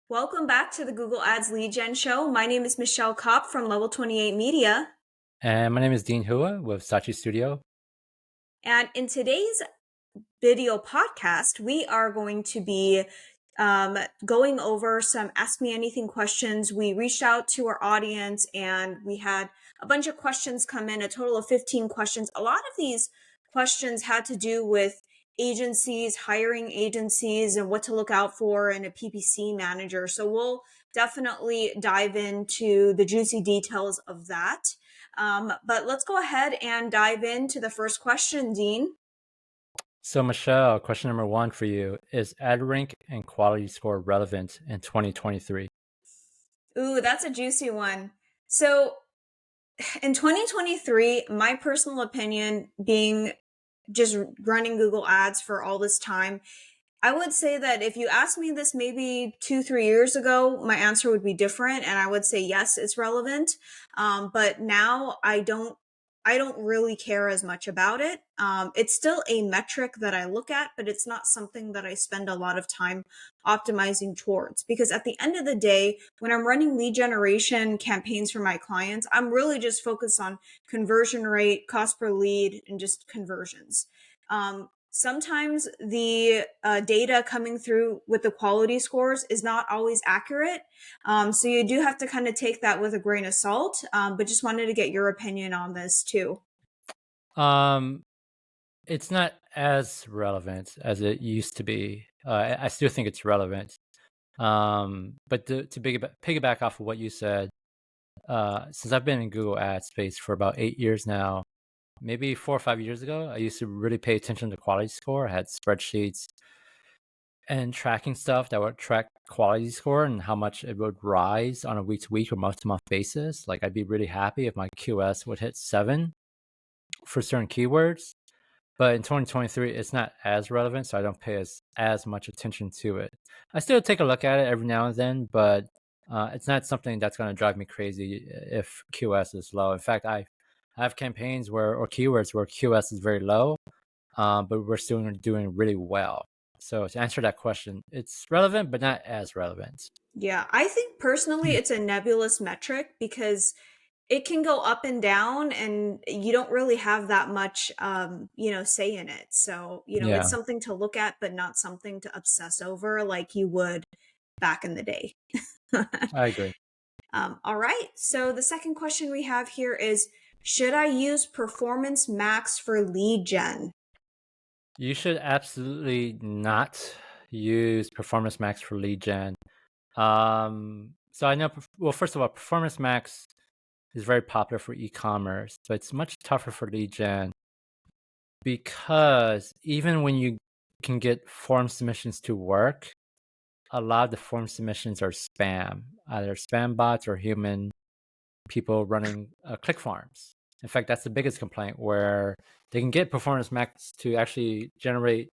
Welcome back to the Google Ads Lead Gen Show. My name is Michelle Kopp from Level 28 Media. And my name is Dean Hua with Sachi Studio. And in today's video podcast, we are going to be going over some Ask Me Anything questions. We reached out to our audience and we had a bunch of questions come in, a total of 15 questions. A lot of these questions had to do with agencies, hiring agencies, and what to look out for in a PPC manager. So we'll definitely dive into the juicy details of that. But let's go ahead and dive into the first question, Dean. So, Michelle, question number one for you is ad rank and quality score relevant in 2023? Ooh, that's a juicy one. So in 2023, my personal opinion, being just running Google Ads for all this time, I would say that if you asked me this maybe 2, 3 years ago, my answer would be different. And I would say, yes, it's relevant. But now I don't really care as much about it. It's still a metric that I look at, but it's not something that I spend a lot of time optimizing towards. Because at the end of the day, when I'm running lead generation campaigns for my clients, I'm really just focused on conversion rate, cost per lead, and just conversions. Sometimes the data coming through with the quality scores is not always accurate. So you do have to kind of take that with a grain of salt, but just wanted to get your opinion on this too. Um, it's not as relevant as it used to be. I still think it's relevant. But to piggyback off of what you said, since I've been in Google Ad space for about 8 years now, maybe 4 or 5 years ago, I used to really pay attention to quality score. I had spreadsheets and tracking stuff that would track quality score and how much it would rise on a week to week or month to month basis. Like I'd be really happy if my QS would hit 7 for certain keywords. But in 2023, it's not as relevant, so I don't pay as much attention to it. I still take a look at it every now and then, but it's not something that's going to drive me crazy if QS is low. In fact, I have campaigns or keywords where QS is very low, but we're still doing really well. So to answer that question, it's relevant, but not as relevant. Yeah, I think personally it's a nebulous metric because it can go up and down and you don't really have that much say in it. So, it's Yeah, something to look at, but not something to obsess over like you would back in the day. I agree. All right. So the second question we have here is, should I use Performance Max for lead gen? You should absolutely not use Performance Max for lead gen. So I know, well, first of all, Performance Max is very popular for e-commerce, but it's much tougher for lead gen because even when you can get form submissions to work, a lot of the form submissions are spam, either spam bots or human people running click farms. In fact, that's the biggest complaint where they can get Performance Max to actually generate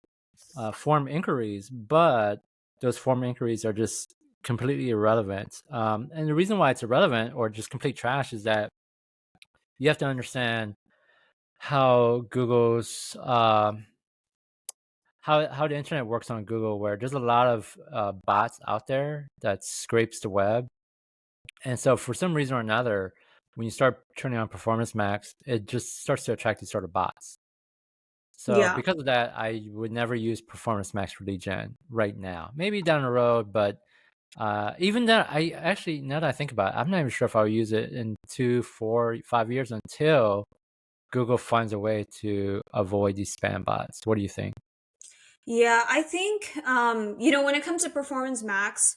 form inquiries, but those form inquiries are just completely irrelevant. And the reason why it's irrelevant or just complete trash is that you have to understand how Google's how the internet works on Google, where there's a lot of bots out there that scrapes the web, and so for some reason or another, when you start turning on Performance Max, it just starts to attract these sort of bots. So Yeah. because of that, I would never use Performance Max for lead gen right now. Maybe down the road, but even that, I actually, now that I think about it, I'm not even sure if I'll use it in 2, 4, 5 years until Google finds a way to avoid these spam bots. What do you think? Yeah, I think, when it comes to Performance Max,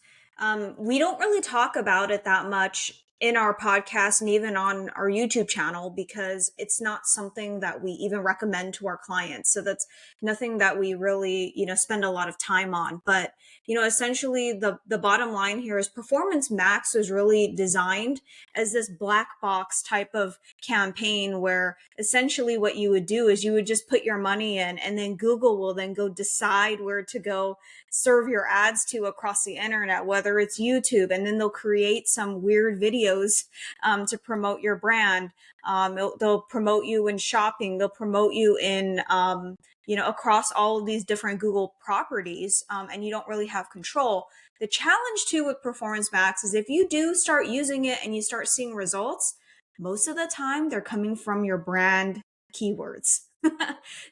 we don't really talk about it that much in our podcast and even on our YouTube channel because it's not something that we even recommend to our clients. So that's nothing that we really, spend a lot of time on. But, essentially the bottom line here is Performance Max was really designed as this black box type of campaign where essentially what you would do is you would just put your money in and then Google will then go decide where to go serve your ads to across the internet, whether it's YouTube, and then they'll create some weird videos to promote your brand. They'll promote you in shopping. They'll promote you in, across all of these different Google properties, and you don't really have control. The challenge too with Performance Max is if you do start using it and you start seeing results, most of the time they're coming from your brand keywords.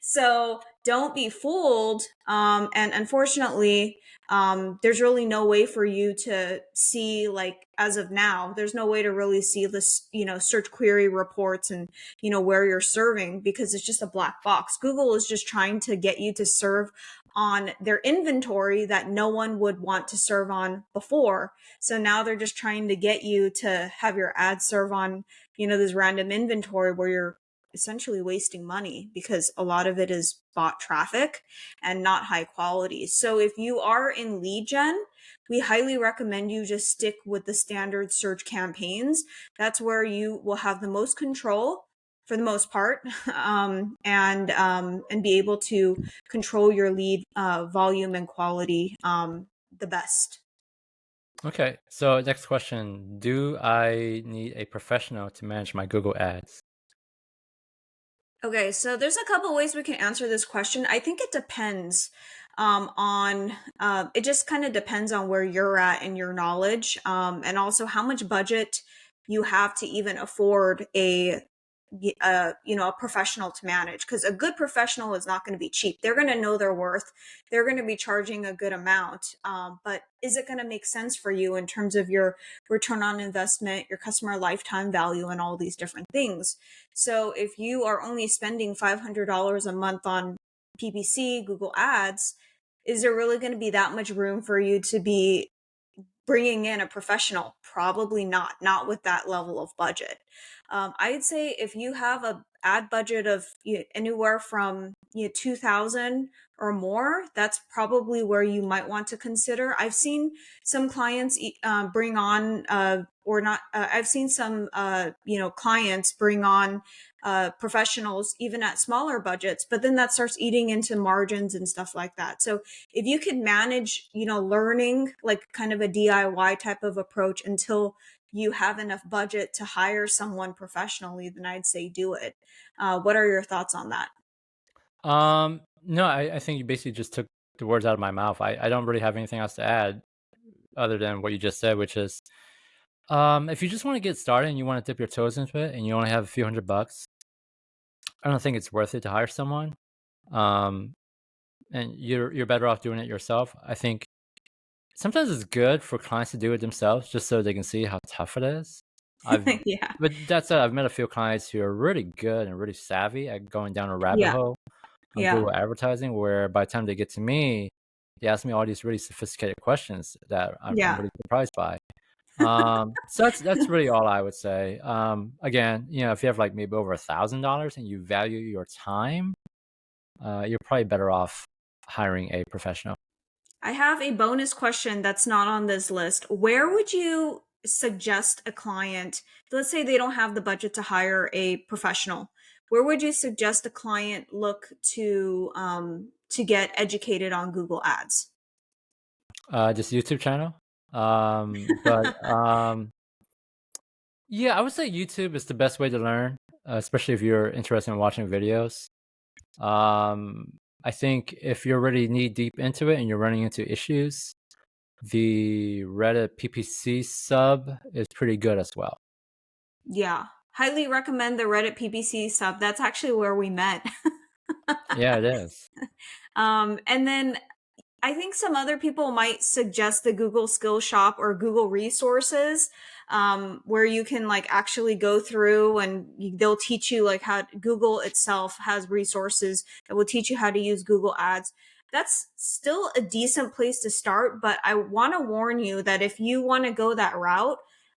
So don't be fooled. And unfortunately, there's really no way for you to see, like, as of now, there's no way to really see this, search query reports and, where you're serving, because it's just a black box. Google is just trying to get you to serve on their inventory that no one would want to serve on before. So now they're just trying to get you to have your ads serve on, this random inventory where you're essentially wasting money, because a lot of it is bot traffic and not high quality. So if you are in lead gen, we highly recommend you just stick with the standard search campaigns. That's where you will have the most control for the most part, and be able to control your lead volume and quality the best. Okay, so next question. Do I need a professional to manage my Google ads? Okay, so there's a couple ways we can answer this question. I think it depends on, it just kind of depends on where you're at in your knowledge, and also how much budget you have to even afford a professional to manage, because a good professional is not going to be cheap. They're going to know their worth. They're going to be charging a good amount. But is it going to make sense for you in terms of your return on investment, your customer lifetime value, and all these different things? So if you are only spending $500 a month on PPC, Google Ads, is there really going to be that much room for you to be bringing in a professional? Probably not with that level of budget. I'd say if you have a ad budget of anywhere from 2,000 or more, that's probably where you might want to consider. I've seen some clients bring on or not. I've seen some clients bring on professionals even at smaller budgets, but then that starts eating into margins and stuff like that. So if you could manage, learning like kind of a DIY type of approach until you have enough budget to hire someone professionally, then I'd say do it. What are your thoughts on that? No, I think you basically just took the words out of my mouth. I don't really have anything else to add other than what you just said, which is, if you just want to get started and you want to dip your toes into it and you only have a few $100, I don't think it's worth it to hire someone. Um, and you're better off doing it yourself. I think sometimes it's good for clients to do it themselves just so they can see how tough it is. I've Yeah. but that said, I've met a few clients who are really good and really savvy at going down a rabbit Yeah. hole on Yeah. Google advertising, where by the time they get to me, they ask me all these really sophisticated questions that I'm Yeah. really surprised by. So that's really all I would say. Again, if you have like maybe over $1,000 and you value your time, you're probably better off hiring a professional. I have a bonus question that's not on this list. Where would you suggest a client, let's say they don't have the budget to hire a professional, where would you suggest a client look to get educated on Google Ads? Just YouTube channel. But yeah, I would say YouTube is the best way to learn, especially if you're interested in watching videos. I think if you're already knee deep into it and you're running into issues, the Reddit PPC sub is pretty good as well. Yeah. Highly recommend the Reddit PPC sub. That's actually where we met. Yeah, it is. And then I think some other people might suggest the Google Skill Shop or Google Resources, where you can like actually go through and they'll teach you like how Google itself has resources that will teach you how to use Google Ads. That's still a decent place to start, but I want to warn you that if you want to go that route,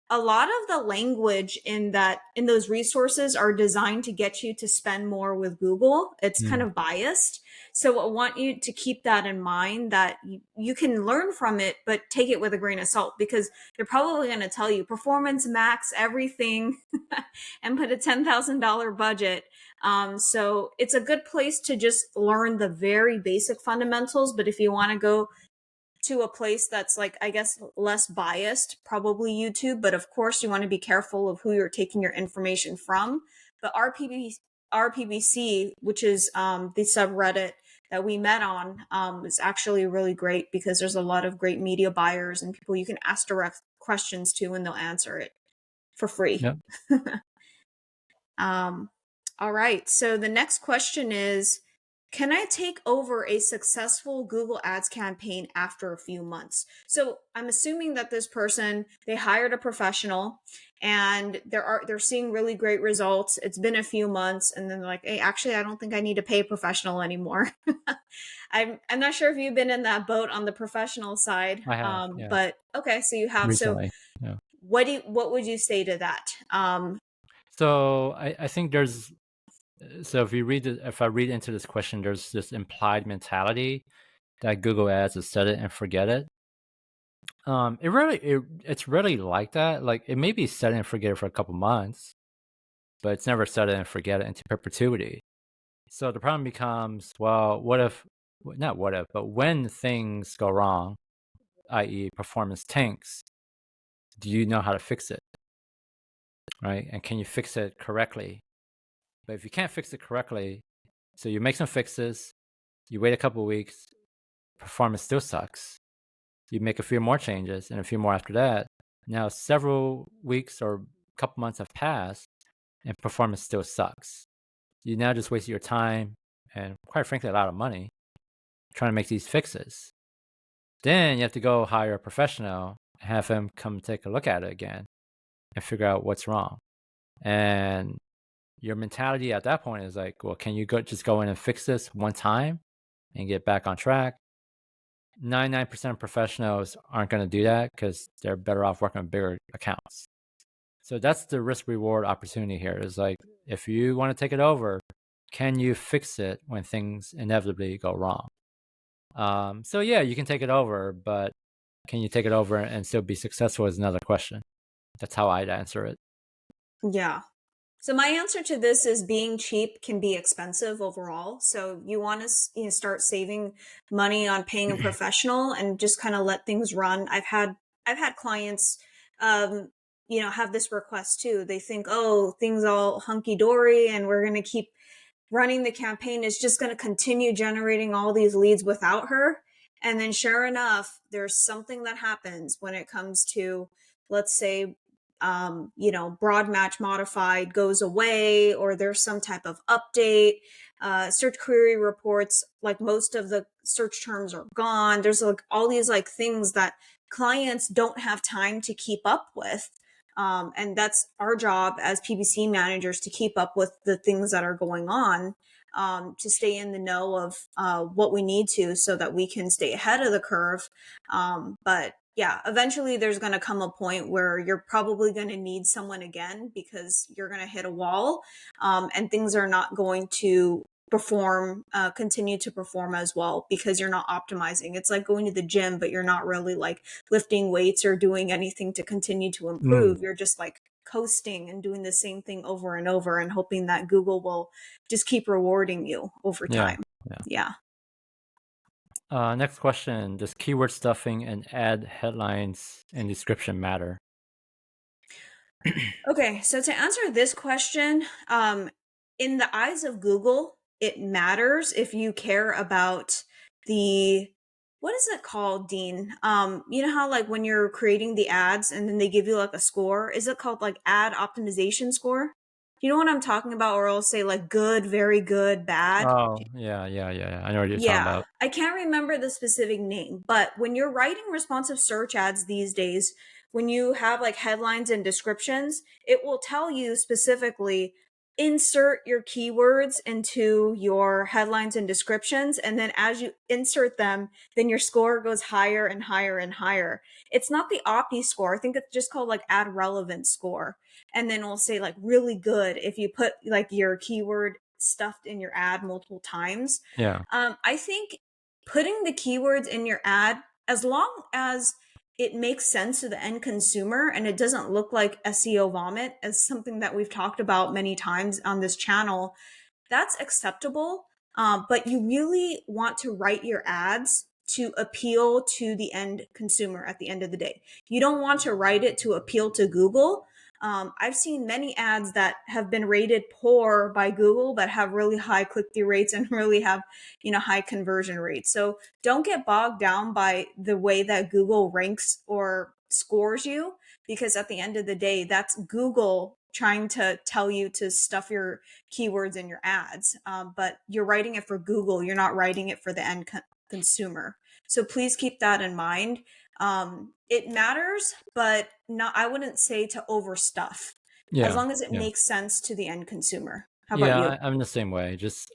a lot of the language in those resources are designed to get you to spend more with Google. It's kind Mm. of biased. So I want you to keep that in mind, that you can learn from it, but take it with a grain of salt, because they're probably going to tell you performance max everything and put a $10,000 budget. So it's a good place to just learn the very basic fundamentals. But if you want to go to a place that's like, I guess, less biased, probably YouTube. But of course, you want to be careful of who you're taking your information from. But RPBC, which is the subreddit that we met on is actually really great because there's a lot of great media buyers and people you can ask direct questions to and they'll answer it for free. Yep. Um, all right. So the next question is, can I take over a successful Google Ads campaign after a few months? So I'm assuming that this person, they hired a professional and they're seeing really great results. It's been a few months and then they're like, hey, actually, I don't think I need to pay a professional anymore. I'm not sure if you've been in that boat on the professional side. I have, yeah, But okay, so you have. So recently. Yeah. what would you say to that? So I think there's so if I read into this question, there's this implied mentality that Google Ads is set it and forget it. It's really like that. Like it may be set it and forget it for a couple months, but it's never set it and forget it into perpetuity. So the problem becomes, well, not what if, but when things go wrong, i.e., performance tanks, do you know how to fix it, right? And can you fix it correctly? But if you can't fix it correctly, so you make some fixes, you wait a couple of weeks, performance still sucks. You make a few more changes and a few more after that. Now several weeks or a couple months have passed and performance still sucks. You now just wasted your time and quite frankly a lot of money trying to make these fixes. Then you have to go hire a professional, have him come take a look at it again and figure out what's wrong. And your mentality at that point is like, well, can you just go in and fix this one time and get back on track? 99% of professionals aren't going to do that because they're better off working on bigger accounts. So that's the risk reward opportunity here is like, if you want to take it over, can you fix it when things inevitably go wrong? So yeah, you can take it over, but can you take it over and still be successful is another question. That's how I'd answer it. Yeah. So my answer to this is being cheap can be expensive overall. So you want to start saving money on paying a professional and just kind of let things run. I've had clients have this request too. They think, "Oh, things all hunky dory and we're going to keep running the campaign is just going to continue generating all these leads without her." And then sure enough, there's something that happens when it comes to, let's say, broad match modified goes away, or there's some type of update. Search query reports, like most of the search terms are gone. There's like all these like things that clients don't have time to keep up with. And that's our job as PPC managers to keep up with the things that are going on, to stay in the know of what we need to so that we can stay ahead of the curve. But yeah, eventually there's going to come a point where you're probably going to need someone again because you're going to hit a wall, and things are not going to continue to perform as well because you're not optimizing. It's like going to the gym, but you're not really like lifting weights or doing anything to continue to Mm, improve. You're just like coasting and doing the same thing over and over and hoping that Google will just keep rewarding you over yeah, time. yeah. Yeah. Next question: does keyword stuffing and ad headlines and description matter? Okay, so to answer this question, in the eyes of Google, it matters if you care about the what is it called, Dean? You know how like when you're creating the ads and then they give you like a score, is it called like ad optimization score? Do you know what I'm talking about? Or I'll say like good, very good, bad. Oh, yeah. I know what you're talking Yeah, about. I can't remember the specific name, but when you're writing responsive search ads these days, when you have like headlines and descriptions, it will tell you specifically insert your keywords into your headlines and descriptions. And then as you insert them, then your score goes higher and higher and higher. It's not the Opti score. I think it's just called like ad relevant score. And then we'll say like really good if you put like your keyword stuffed in your ad multiple times. Yeah, I think putting the keywords in your ad, as long as it makes sense to the end consumer and it doesn't look like SEO vomit, as something that we've talked about many times on this channel, that's acceptable. But you really want to write your ads to appeal to the end consumer at the end of the day. You don't want to write it to appeal to Google. I've seen many ads that have been rated poor by Google, but have really high click-through rates and really have, high conversion rates. So don't get bogged down by the way that Google ranks or scores you, because at the end of the day, that's Google trying to tell you to stuff your keywords in your ads. But you're writing it for Google, you're not writing it for the end consumer. So please keep that in mind. It matters, but not, I wouldn't say to overstuff, as Yeah, long as it yeah. makes sense to the end consumer. How about Yeah, you? I'm the same way. Just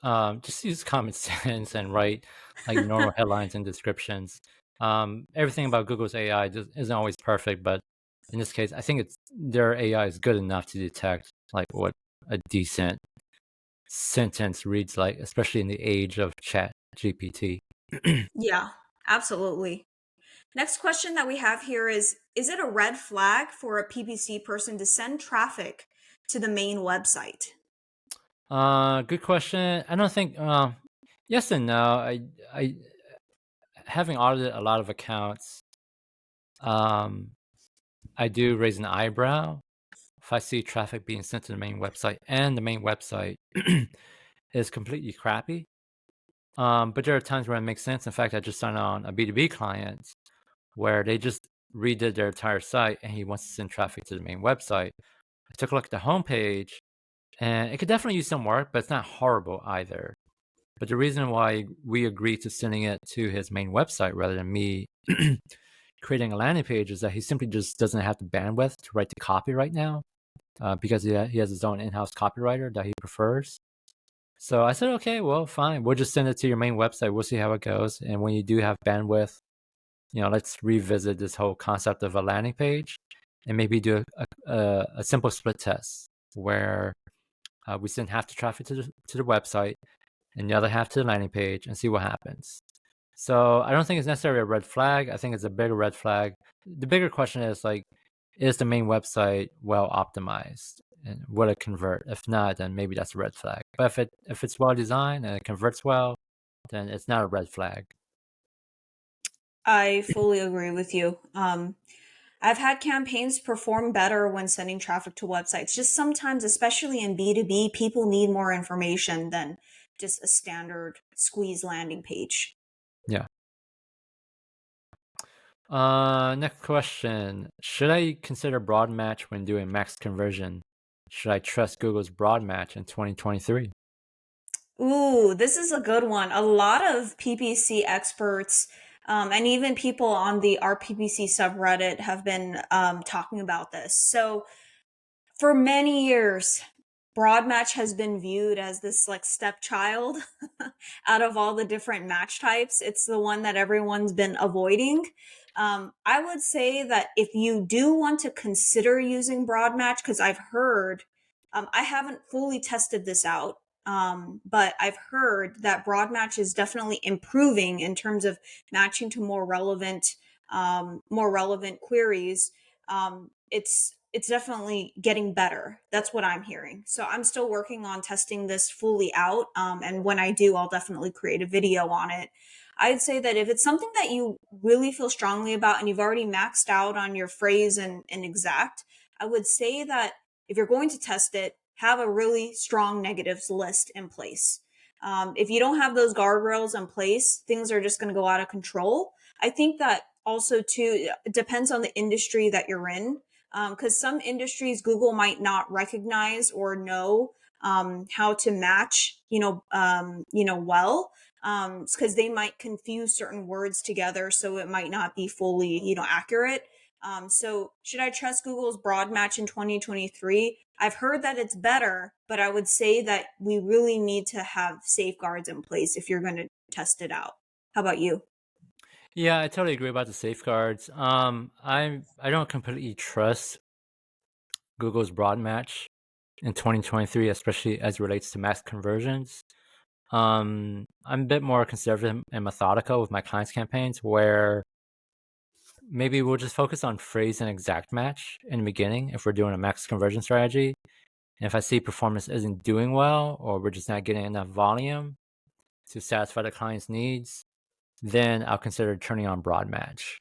use common sense and write like normal headlines and descriptions. Everything about Google's AI just isn't always perfect, but in this case, I think it's their AI is good enough to detect like what a decent sentence reads like, especially in the age of Chat GPT. Yeah, absolutely. Next question that we have here is it a red flag for a PPC person to send traffic to the main website? Good question. I don't think. Yes and no. I having audited a lot of accounts. Um, I do raise an eyebrow if I see traffic being sent to the main website and the main website is completely crappy. But there are times where it makes sense. In fact, I just signed on a B2B client where they just redid their entire site and he wants to send traffic to the main website. I took a look at the homepage and it could definitely use some work, but it's not horrible either. But the reason why we agreed to sending it to his main website rather than me creating a landing page is that he simply just doesn't have the bandwidth to write the copy right now. Because he has his own in-house copywriter that he prefers. So I said, okay, well, fine. We'll just send it to your main website. We'll see how it goes. And when you do have bandwidth, let's revisit this whole concept of a landing page and maybe do a simple split test where we send half the traffic to the website and the other half to the landing page and see what happens. So I don't think it's necessarily a red flag. I think it's a bigger red flag. The bigger question is like, is the main website well optimized and will it convert? If not, then maybe that's a red flag. But if it's well designed and it converts well, then it's not a red flag. I fully agree with you. I've had campaigns perform better when sending traffic to websites. Just sometimes, especially in B2B, people need more information than just a standard squeeze landing page. Yeah. Next question. Should I consider broad match when doing max conversion? Should I trust Google's broad match in 2023? Ooh, this is a good one. A lot of PPC experts and even people on the RPPC subreddit have been talking about this. So, for many years, broad match has been viewed as this like stepchild out of all the different match types. It's the one that everyone's been avoiding. I would say that if you do want to consider using broad match, because I've heard, I haven't fully tested this out, but I've heard that broad match is definitely improving in terms of matching to more relevant queries. It's definitely getting better. That's what I'm hearing. So I'm still working on testing this fully out. And when I do, I'll definitely create a video on it. I'd say that if it's something that you really feel strongly about and you've already maxed out on your phrase and exact, I would say that if you're going to test it, have a really strong negatives list in place. If you don't have those guardrails in place, things are just going to go out of control. I think that also too, it depends on the industry that you're in, because some industries Google might not recognize or know how to match, well, because they might confuse certain words together, so it might not be fully, accurate. So should I trust Google's broad match in 2023? I've heard that it's better, but I would say that we really need to have safeguards in place if you're going to test it out. How about you? Yeah, I totally agree about the safeguards. I don't completely trust Google's broad match in 2023, especially as it relates to mass conversions. I'm a bit more conservative and methodical with my clients' campaigns, where maybe we'll just focus on phrase and exact match in the beginning if we're doing a max conversion strategy. And if I see performance isn't doing well, or we're just not getting enough volume to satisfy the client's needs, then I'll consider turning on broad match.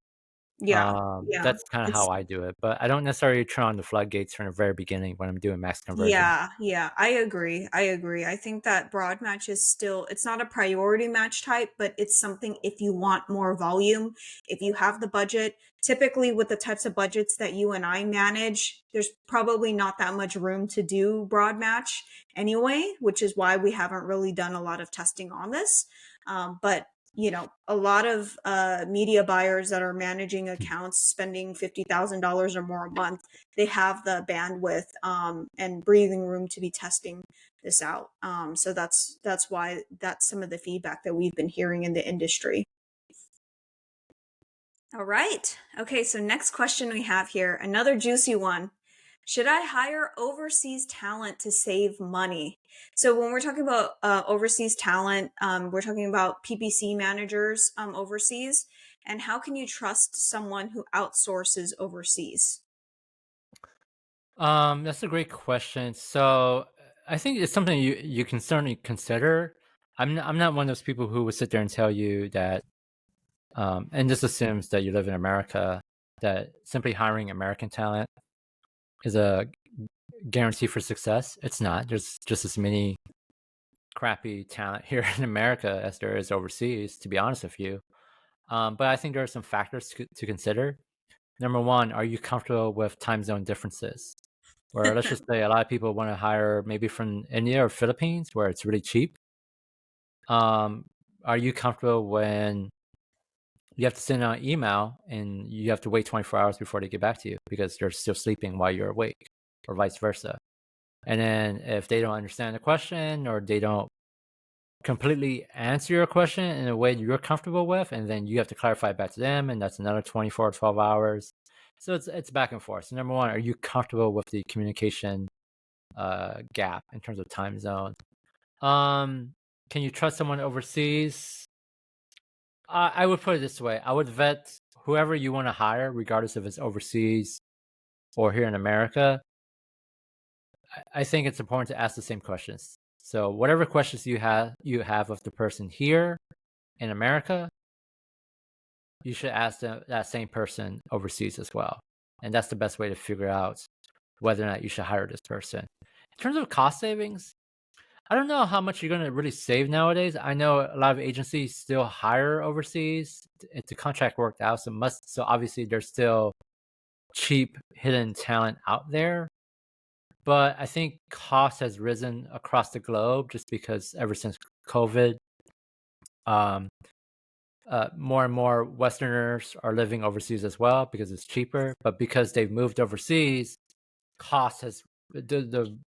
Yeah. Yeah. That's kind of how It's I do it, but I don't necessarily turn on the floodgates from the very beginning when I'm doing max conversion. Yeah, yeah, I agree. I agree. I think that broad match is still, it's not a priority match type, but it's something if you want more volume, if you have the budget. Typically with the types of budgets that you and I manage, there's probably not that much room to do broad match anyway, which is why we haven't really done a lot of testing on this. But a lot of media buyers that are managing accounts spending $50,000 or more a month, they have the bandwidth and breathing room to be testing this out. So that's why that's some of the feedback that we've been hearing in the industry. All right. Okay, so next question we have here, another juicy one. Should I hire overseas talent to save money? So when we're talking about overseas talent, we're talking about PPC managers overseas. And how can you trust someone who outsources overseas? That's a great question. So I think it's something you can certainly consider. I'm not one of those people who would sit there and tell you that, and this assumes that you live in America, that simply hiring American talent is a guarantee for success. It's not. There's just as many crappy talent here in America as there is overseas, to be honest with you. But I think there are some factors to consider. Number one, are you comfortable with time zone differences? Where let's just say a lot of people want to hire maybe from India or Philippines where it's really cheap. Um, are you comfortable when you have to send out an email and you have to wait 24 hours before they get back to you because they're still sleeping while you're awake, or vice versa? And then if they don't understand the question or they don't completely answer your question in a way you're comfortable with, and then you have to clarify it back to them, and that's another 24 or 12 hours. So it's back and forth. So number one, are you comfortable with the communication gap in terms of time zone? Um, can you trust someone overseas? I would put it this way: I would vet whoever you want to hire, regardless if it's overseas or here in America. I think it's important to ask the same questions. So whatever questions you have of the person here in America, you should ask that same person overseas as well. And that's the best way to figure out whether or not you should hire this person. In terms of cost savings, I don't know how much you're going to really save nowadays. I know a lot of agencies still hire overseas to contract work out. So obviously there's still cheap hidden talent out there. But I think cost has risen across the globe just because ever since COVID, um, more and more Westerners are living overseas as well because it's cheaper. But because they've moved overseas, the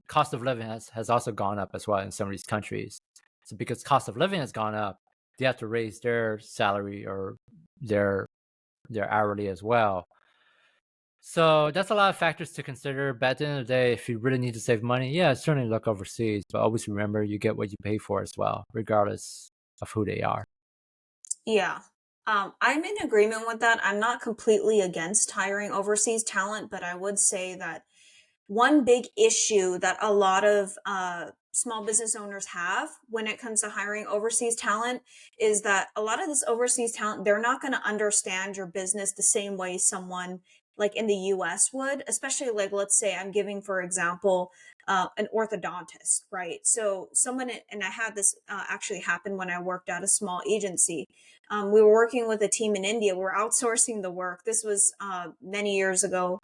cost of living has also gone up as well in some of these countries. So because cost of living has gone up, they have to raise their salary or their their hourly as well. So that's a lot of factors to consider. But at the end of the day, if you really need to save money, yeah, certainly look overseas. But always remember you get what you pay for as well, regardless of who they are. Yeah. I'm in agreement with that. I'm not completely against hiring overseas talent, but I would say that one big issue that a lot of small business owners have when it comes to hiring overseas talent is that a lot of this overseas talent, they're not going to understand your business the same way someone like in the US would, especially like, let's say I'm giving, for example, an orthodontist, right? So someone, and I had this actually happen when I worked at a small agency. We were working with a team in India. We were outsourcing the work. This was many years ago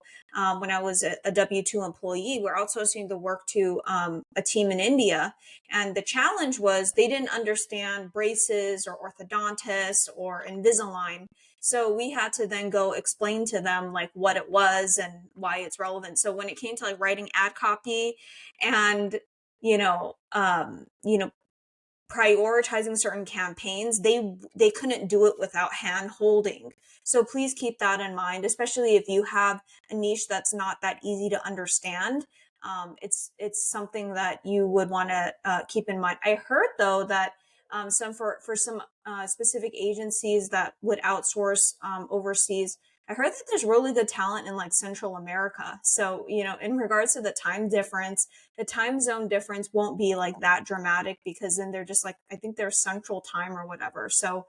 when I was a W 2 employee. We're outsourcing the work to a team in India. And the challenge was they didn't understand braces or orthodontists or Invisalign. So we had to then go explain to them like what it was and why it's relevant. So when it came to like writing ad copy and, you know, um, you know, prioritizing certain campaigns, they couldn't do it without hand holding. So please keep that in mind, especially if you have a niche that's not that easy to understand. It's something that you would want to keep in mind. I heard though that some for some specific agencies that would outsource overseas, I heard that there's really good talent in like Central America. So, in regards to the time difference, the time zone difference won't be like that dramatic because then they're just like, I think they're central time or whatever. So,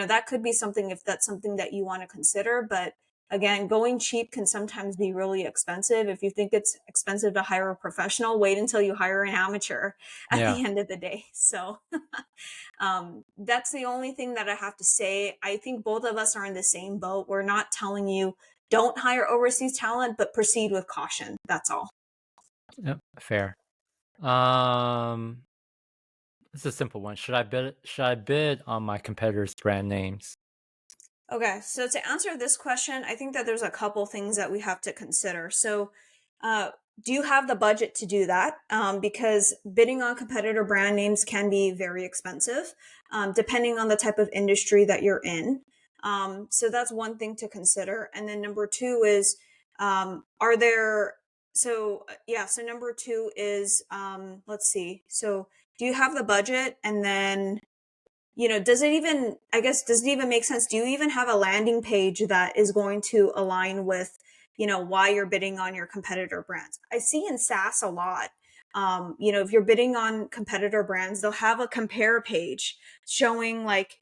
that could be something if that's something that you want to consider. But again, going cheap can sometimes be really expensive. If you think it's expensive to hire a professional, wait until you hire an amateur at Yeah. the end of the day. So that's the only thing that I have to say. I think both of us are in the same boat. We're not telling you don't hire overseas talent, but proceed with caution. That's all. Yep. Fair. Um, it's a simple one. Should I bid on my competitors' brand names? Okay, so to answer this question, I think that there's a couple things that we have to consider. So, uh, do you have the budget to do that? Because bidding on competitor brand names can be very expensive, depending on the type of industry that you're in. So that's one thing to consider. And then number two is, are there? So yeah, so number two is, let's see. So do you have the budget? And then does it even, I guess, does it even make sense? Do you even have a landing page that is going to align with, why you're bidding on your competitor brands? I see in SaaS a lot. If you're bidding on competitor brands, they'll have a compare page showing like,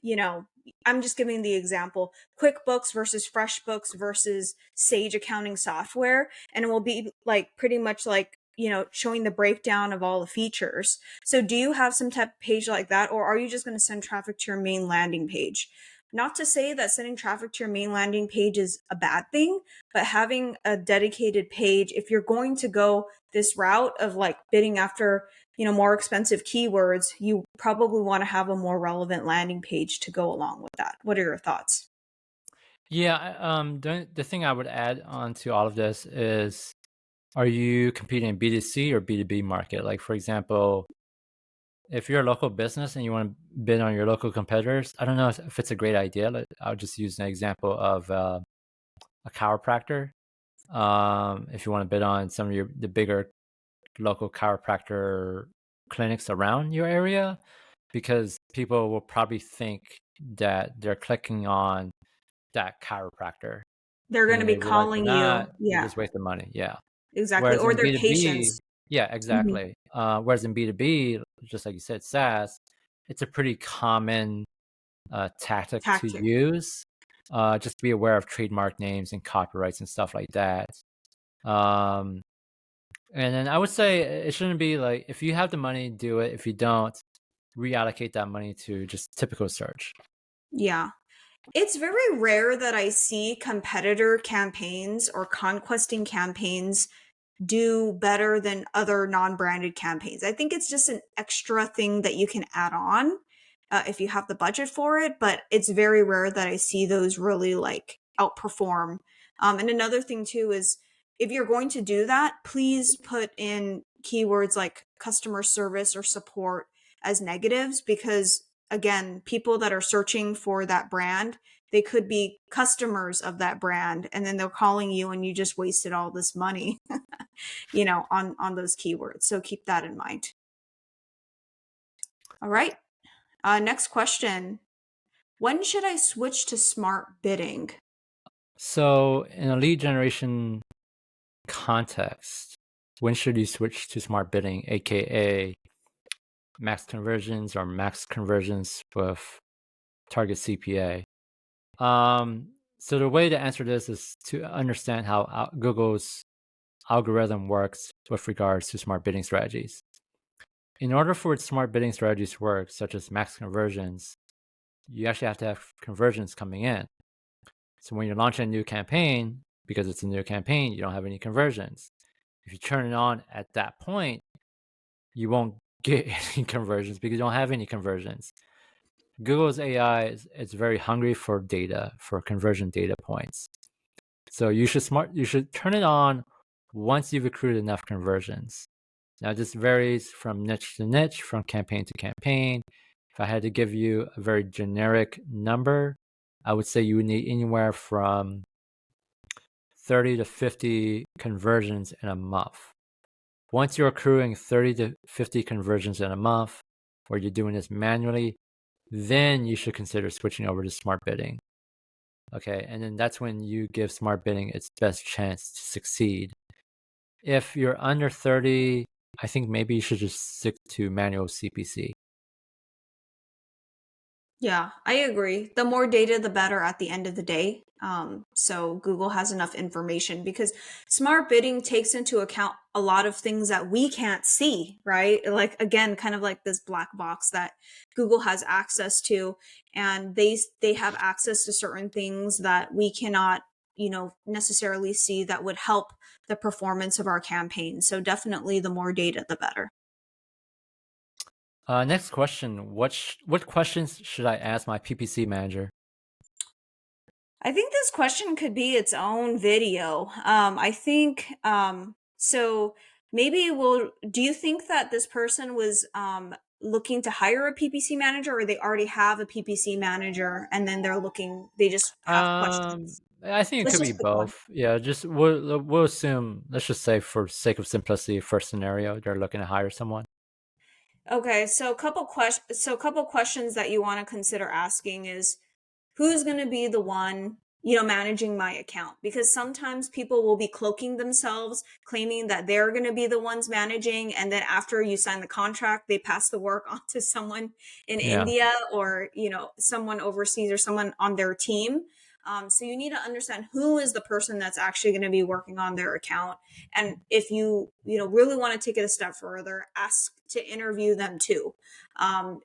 I'm just giving the example, QuickBooks versus FreshBooks versus Sage accounting software. And it will be like pretty much like, showing the breakdown of all the features. So do you have some type of page like that, or are you just going to send traffic to your main landing page? Not to say that sending traffic to your main landing page is a bad thing, but having a dedicated page, if you're going to go this route of like bidding after, more expensive keywords, you probably want to have a more relevant landing page to go along with that. What are your thoughts? Yeah. The thing I would add on to all of this is, are you competing in B2C or B2B market? Like, for example, if you're a local business and you want to bid on your local competitors, I don't know if it's a great idea. Like, I'll just use an example of a chiropractor. If you want to bid on some of the bigger local chiropractor clinics around your area, because people will probably think that they're clicking on that chiropractor, They're and going then to be they realize they're calling you. not. They Yeah, just wasted money. Yeah. exactly. Whereas Or in their B2B, patients. yeah, Hmm. exactly. Whereas in B2B, just like you said, SaaS, it's a pretty common tactic to Tactic. use. Just be aware of trademark names and copyrights and stuff like that. Um, and then I would say it shouldn't be like, if you have the money, do it. If you don't, reallocate that money to just typical search. Yeah. It's very rare that I see competitor campaigns or conquesting campaigns do better than other non-branded campaigns. I think it's just an extra thing that you can add on if you have the budget for it, but it's very rare that I see those really like outperform. And another thing too is if you're going to do that, please put in keywords like customer service or support as negatives because again, people that are searching for that brand, they could be customers of that brand and then they're calling you and you just wasted all this money on those keywords. So keep that in mind. All right. Next question. When should I switch to smart bidding? So in a lead generation context, when should you switch to smart bidding, aka max conversions or max conversions with target CPA? So the way to answer this is to understand how Google's algorithm works with regards to smart bidding strategies. In order for its smart bidding strategies to work, such as max conversions, you actually have to have conversions coming in. So when you're launching a new campaign, because it's a new campaign, you don't have any conversions. If you turn it on at that point, you won't get any conversions because you don't have any conversions. Google's AI is very hungry for data, for conversion data points. So you should turn it on once you've accrued enough conversions. Now this varies from niche to niche, from campaign to campaign. If I had to give you a very generic number, I would say you would need anywhere from 30 to 50 conversions in a month. Once you're accruing 30 to 50 conversions in a month, or you're doing this manually, then you should consider switching over to smart bidding. Okay, and then that's when you give smart bidding its best chance to succeed. If you're under 30, I think maybe you should just stick to manual CPC. Yeah, I agree. The more data, the better at the end of the day. So Google has enough information because smart bidding takes into account a lot of things that we can't see, right? Like again, kind of like this black box that Google has access to, and they have access to certain things that we cannot, necessarily see that would help the performance of our campaign. So definitely, the more data, the better. Next question. What questions should I ask my PPC manager? I think this question could be its own video. I think so. Maybe we'll. Do you think that this person was looking to hire a PPC manager, or they already have a PPC manager and then they're looking? They just have questions. I think it Let's could be just pick one. both. Yeah, just we'll assume. Let's just say, for sake of simplicity, first scenario, they're looking to hire someone. Okay, so a couple questions that you want to consider asking is who's going to be the one, managing my account, because sometimes people will be cloaking themselves claiming that they're going to be the ones managing, and then after you sign the contract they pass the work on to someone in Yeah. India, or someone overseas or someone on their team. So you need to understand who is the person that's actually going to be working on their account, and if you really want to take it a step further, ask to interview them too,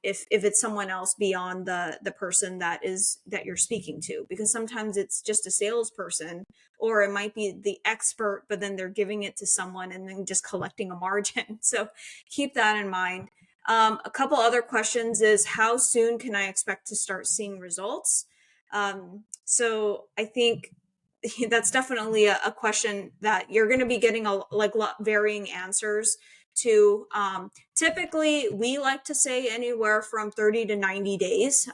if it's someone else beyond the person that you're speaking to, because sometimes it's just a salesperson, or it might be the expert but then they're giving it to someone and then just collecting a margin. So keep that in mind. A couple other questions is how soon can I expect to start seeing results? So I think that's definitely a question that you're going to be getting varying answers to. Typically, we like to say anywhere from 30 to 90 days.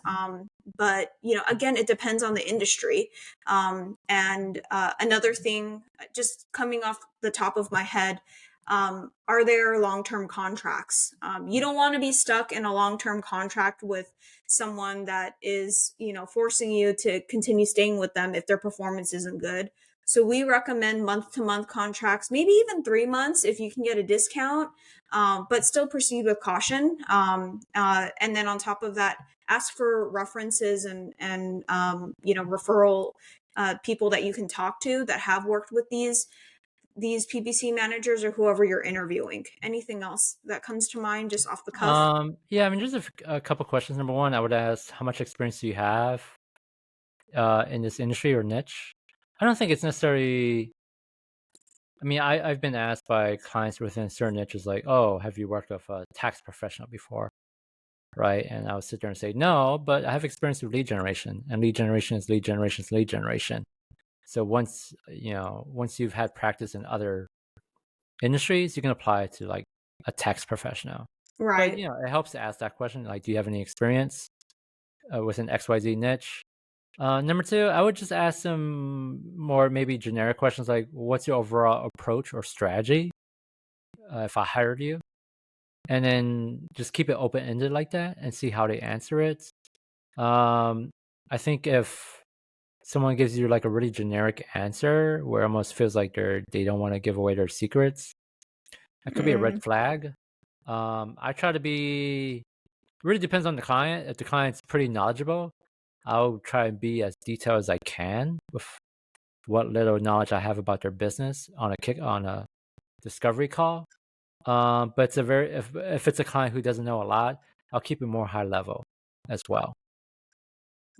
But, again, it depends on the industry. And another thing, just coming off the top of my head, are there long-term contracts? You don't want to be stuck in a long-term contract with someone that is, forcing you to continue staying with them if their performance isn't good. So we recommend month to month contracts, maybe even 3 months if you can get a discount, but still proceed with caution. And then on top of that, ask for references and referral people that you can talk to that have worked with these PPC managers or whoever you're interviewing. Anything else that comes to mind just off the cuff? Yeah, I mean, just a couple questions. Number one, I would ask, how much experience do you have in this industry or niche? I don't think it's necessarily. I mean, I've been asked by clients within certain niches, like, "Oh, have you worked with a tax professional before?" Right? And I would sit there and say, "No, but I have experience with lead generation, and lead generation is lead generation is lead generation." So once you've had practice in other industries, you can apply it to like a tax professional. But Right. it helps to ask that question, like, do you have any experience with an XYZ niche? Number two, I would just ask them more maybe generic questions like, what's your overall approach or strategy if I hired you? And then just keep it open ended like that and see how they answer it. Um, I think if someone gives you like a really generic answer where it almost feels like they don't want to give away their secrets, that could be a red Mm, flag. I try to be really depends on the client. If the client's pretty knowledgeable, I'll try and be as detailed as I can with what little knowledge I have about their business on a discovery call. But if it's a client who doesn't know a lot, I'll keep it more high level as well.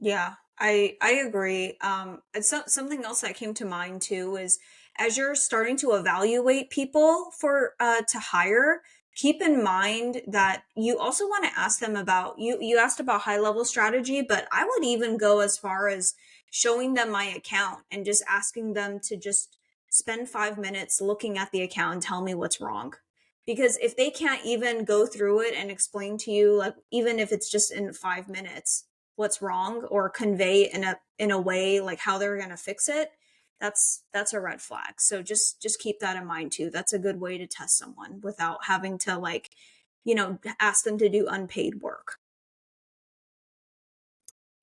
yeah, I agree. And something else that came to mind too is as you're starting to evaluate people for to hire, keep in mind that you also want to ask them about you asked about high level strategy, but I would even go as far as showing them my account and just asking them to just spend 5 minutes looking at the account and tell me what's wrong. Because if they can't even go through it and explain to you, like even if it's just in 5 minutes, what's wrong, or convey in a way like how they're going to fix it, that's a red flag. So just keep that in mind too. That's a good way to test someone without having to ask them to do unpaid work.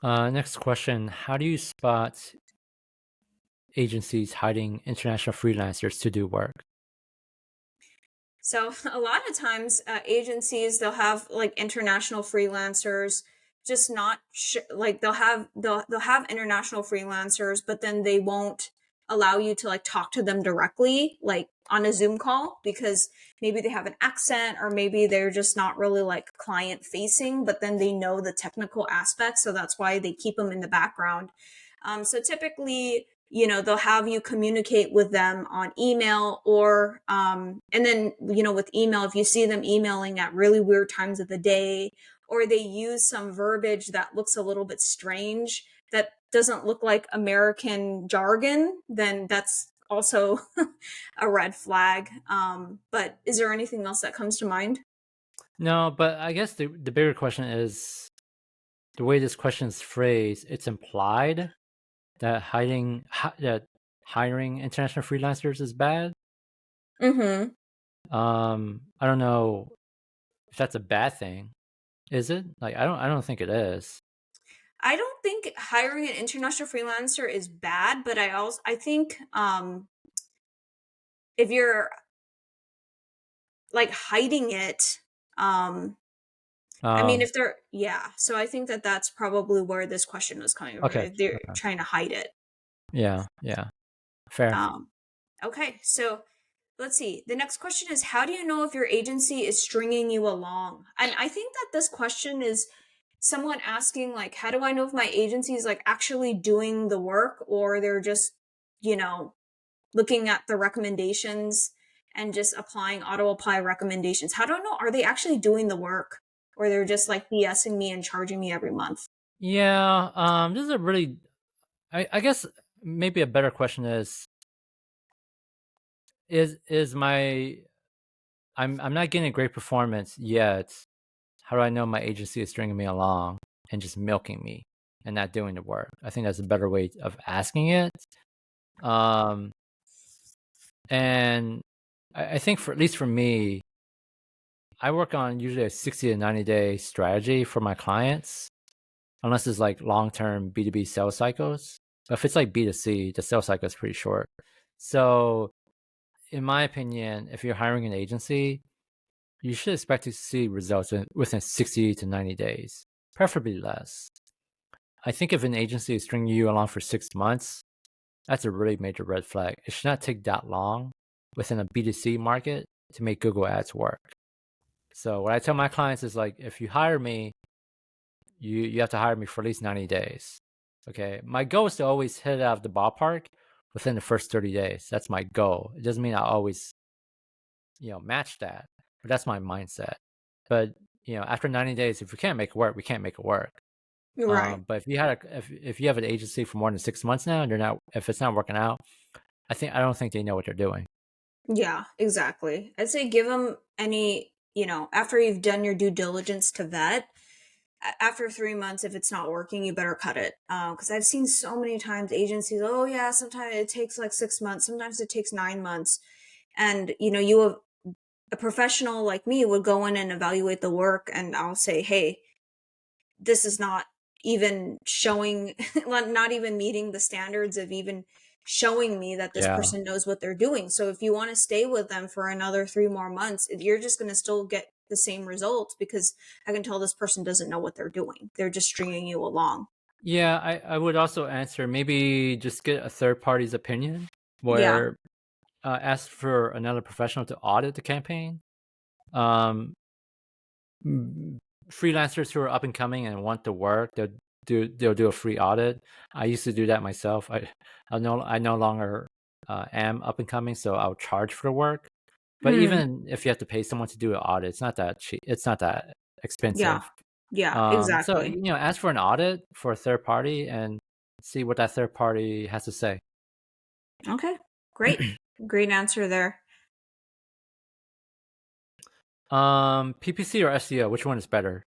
Next question: how do you spot agencies hiding international freelancers to do work? So a lot of times, agencies, they'll have like international freelancers just not like they'll have international freelancers, but then they won't allow you to like talk to them directly like on a Zoom call, because maybe they have an accent, or maybe they're just not really like client facing, but then they know the technical aspects, so that's why they keep them in the background. So typically, they'll have you communicate with them on email, or and then, with email, if you see them emailing at really weird times of the day, or they use some verbiage that looks a little bit strange, that doesn't look like American jargon, then that's also a red flag. But is there anything else that comes to mind? No, but I guess the bigger question is the way this question is phrased. It's implied that that hiring international freelancers is bad. Mm-hmm. I don't know if that's a bad thing. Is it? Like I don't think it is. I don't think hiring an international freelancer is bad, but I think if you're like hiding it, I mean, Um if they're, yeah, so I think that that's probably where this question was coming from, okay. if they're Okay. trying to hide it. Yeah, yeah. Fair. Um, okay, so let's see. The next question is, how do you know if your agency is stringing you along? And I think that this question is someone asking, like, how do I know if my agency is like actually doing the work, or they're just, you know, looking at the recommendations and just applying auto apply recommendations? How do I know? Are they actually doing the work, or they're just like BSing me and charging me every month? Yeah, this is a really I guess maybe a better question is my I'm not getting a great performance yet. How do I know my agency is stringing me along and just milking me and not doing the work? I think that's a better way of asking it. Um, and I think for at least for me, I work on usually a 60 to 90-day strategy for my clients, unless it's like long-term B2B sales cycles. But if it's like B2C, the sales cycle is pretty short. So in my opinion, if you're hiring an agency, you should expect to see results within 60 to 90 days, preferably less. I think if an agency is stringing you along for 6 months, that's a really major red flag. It should not take that long within a B2C market to make Google Ads work. So what I tell my clients is like, if you hire me, you have to hire me for at least 90 days. Okay. My goal is to always hit it out of the ballpark within the first 30 days. That's my goal. It doesn't mean I always, match that, but that's my mindset. But, after 90 days, if we can't make it work, we can't make it work. You're right. But if you have an agency for more than 6 months now and if it's not working out, I don't think they know what they're doing. Yeah, exactly. I'd say give them any, after you've done your due diligence to vet, after 3 months, if it's not working, you better cut it. Because I've seen so many times agencies, oh, yeah, sometimes it takes like 6 months, sometimes it takes 9 months. And, a professional like me would go in and evaluate the work, and I'll say, hey, this is not even showing, not even meeting the standards of even showing me that this Yeah. person knows what they're doing. So if you want to stay with them for another 3 more months, you're just going to still get the same results, because I can tell this person doesn't know what they're doing. They're just stringing you along. Yeah, I would also answer maybe just get a third party's opinion Yeah. where ask for another professional to audit the campaign. Um, m- Freelancers who are up and coming and want to work, they'll do a free audit. I used to do that myself. I no longer am up and coming, so I'll charge for the work. But Hmm. even if you have to pay someone to do an audit, it's not that cheap. It's not that Yeah. expensive. Yeah, So exactly. ask for an audit for a third party and see what that third party has to say. Okay. Great. Great answer there. PPC or SEO, which one is better?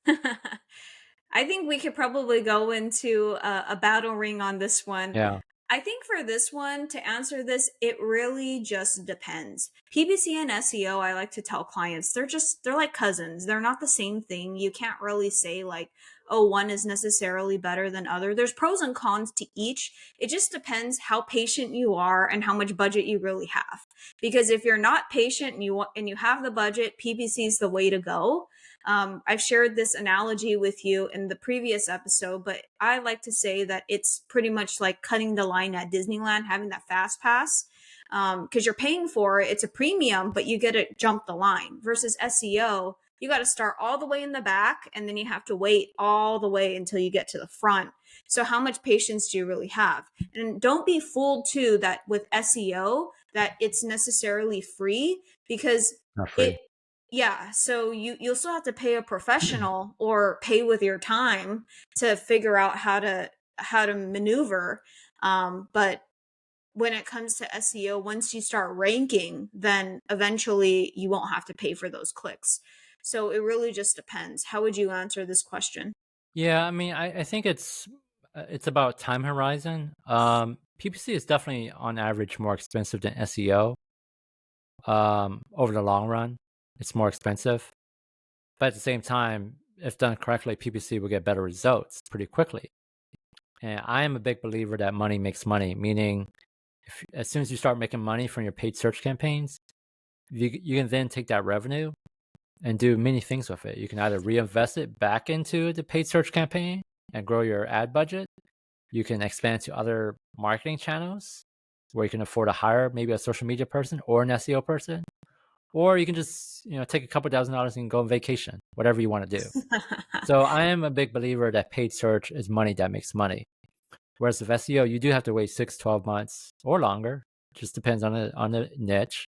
I think we could probably go into a battle ring on this one. Yeah, I think for this one, to answer this, it really just depends. PPC and SEO, I like to tell clients, they're like cousins. They're not the same thing. You can't really say like, oh, one is necessarily better than other. There's pros and cons to each. It just depends how patient you are and how much budget you really have. Because if you're not patient and you have the budget, PPC is the way to go. I've shared this analogy with you in the previous episode, but I like to say that it's pretty much like cutting the line at Disneyland, having that fast pass. Because you're paying for it, it's a premium, but you get to jump the line. Versus SEO, you got to start all the way in the back and then you have to wait all the way until you get to the front. So how much patience do you really have? And don't be fooled too that with SEO that it's necessarily free, because Not free. it yeah, so you'll still have to pay a professional or pay with your time to figure out how to maneuver. But when it comes to SEO, once you start ranking, then eventually you won't have to pay for those clicks. So it really just depends. How would you answer this question? Yeah, I mean, I think it's about time horizon. PPC is definitely on average more expensive than SEO. Over the long run, it's more expensive. But at the same time, if done correctly, PPC will get better results pretty quickly. And I am a big believer that money makes money, meaning as soon as you start making money from your paid search campaigns, you can then take that revenue and do many things with it. You can either reinvest it back into the paid search campaign and grow your ad budget. You can expand to other marketing channels where you can afford to hire maybe a social media person or an SEO person. Or you can just, take a couple $1,000s and go on vacation, whatever you want to do. So I am a big believer that paid search is money that makes money. Whereas with SEO, you do have to wait 6, 12 months or longer. It just depends on the niche.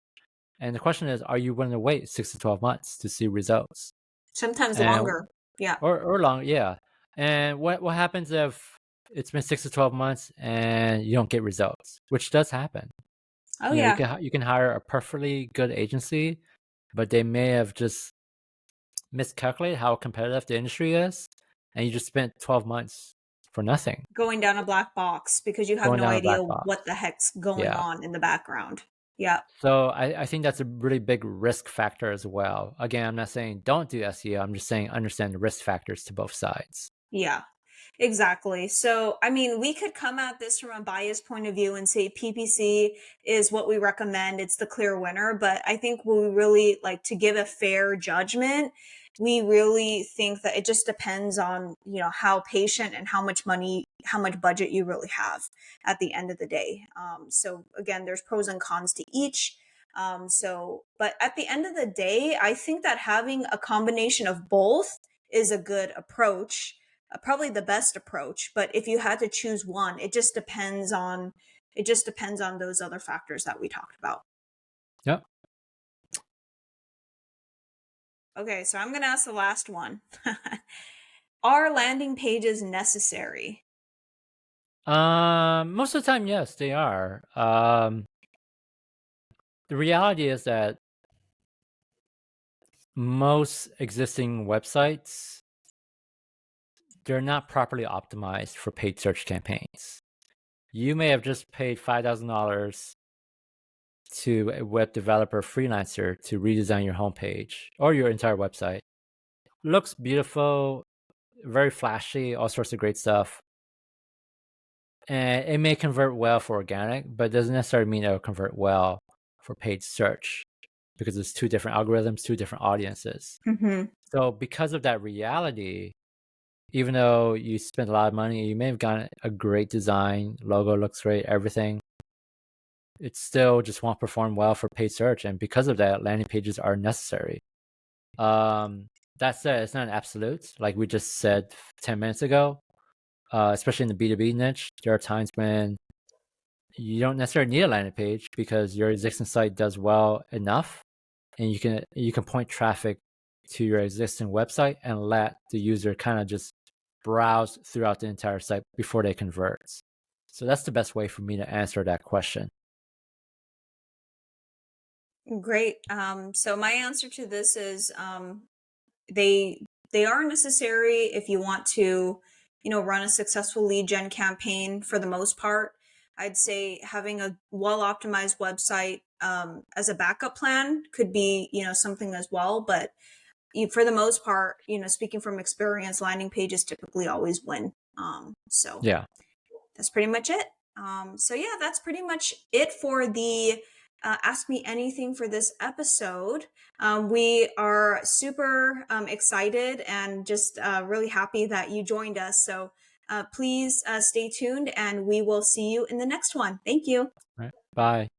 And the question is, are you willing to wait 6 to 12 months to see results? Sometimes And longer. Yeah. or long, yeah. And what happens if it's been 6 to 12 months and you don't get results, which does happen. Oh You yeah. can hire a perfectly good agency, but they may have just miscalculated how competitive the industry is, and you just spent 12 months for nothing, Going down a black box because you have going no down a idea black box. what the heck's going Yeah. on in the background. Yeah. So I think that's a really big risk factor as well. Again, I'm not saying don't do SEO. I'm just saying understand the risk factors to both sides. Yeah. Exactly. So, I mean, we could come at this from a biased point of view and say PPC is what we recommend. It's the clear winner. But I think we really like to give a fair judgment. We really think that it just depends on, how patient and how much money, how much budget you really have at the end of the day. So again, there's pros and cons to each. But at the end of the day, I think that having a combination of both is a good approach, probably the best approach. But if you had to choose one, it just depends on those other factors that we talked about. Yep. Okay, so I'm going to ask the last one. Are landing pages necessary? Most of the time, yes, they are. The reality is that most existing websites, they're not properly optimized for paid search campaigns. You may have just paid $5,000 to a web developer freelancer to redesign your homepage or your entire website. Looks beautiful, very flashy, all sorts of great stuff. And it may convert well for organic, but it doesn't necessarily mean it'll convert well for paid search because it's two different algorithms, two different audiences. Mm-hmm. So because of that reality, even though you spent a lot of money, you may have gotten a great design, logo looks great, everything, it still just won't perform well for paid search. And because of that, landing pages are necessary. That said, it's not an absolute, like we just said 10 minutes ago. Especially in the B2B niche, there are times when you don't necessarily need a landing page because your existing site does well enough, and you can point traffic to your existing website and let the user kind of just browse throughout the entire site before they convert. So that's the best way for me to answer that question. Great. So my answer to this is they they are necessary if you want to, run a successful lead gen campaign. For the most part, I'd say having a well optimized website as a backup plan could be, something as well. But for the most part, speaking from experience, landing pages typically always win. So Yeah. that's pretty much it. So yeah, that's pretty much it for the Ask Me Anything for this episode. We are super excited and just really happy that you joined us. So please stay tuned and we will see you in the next one. Thank you. Right. Bye.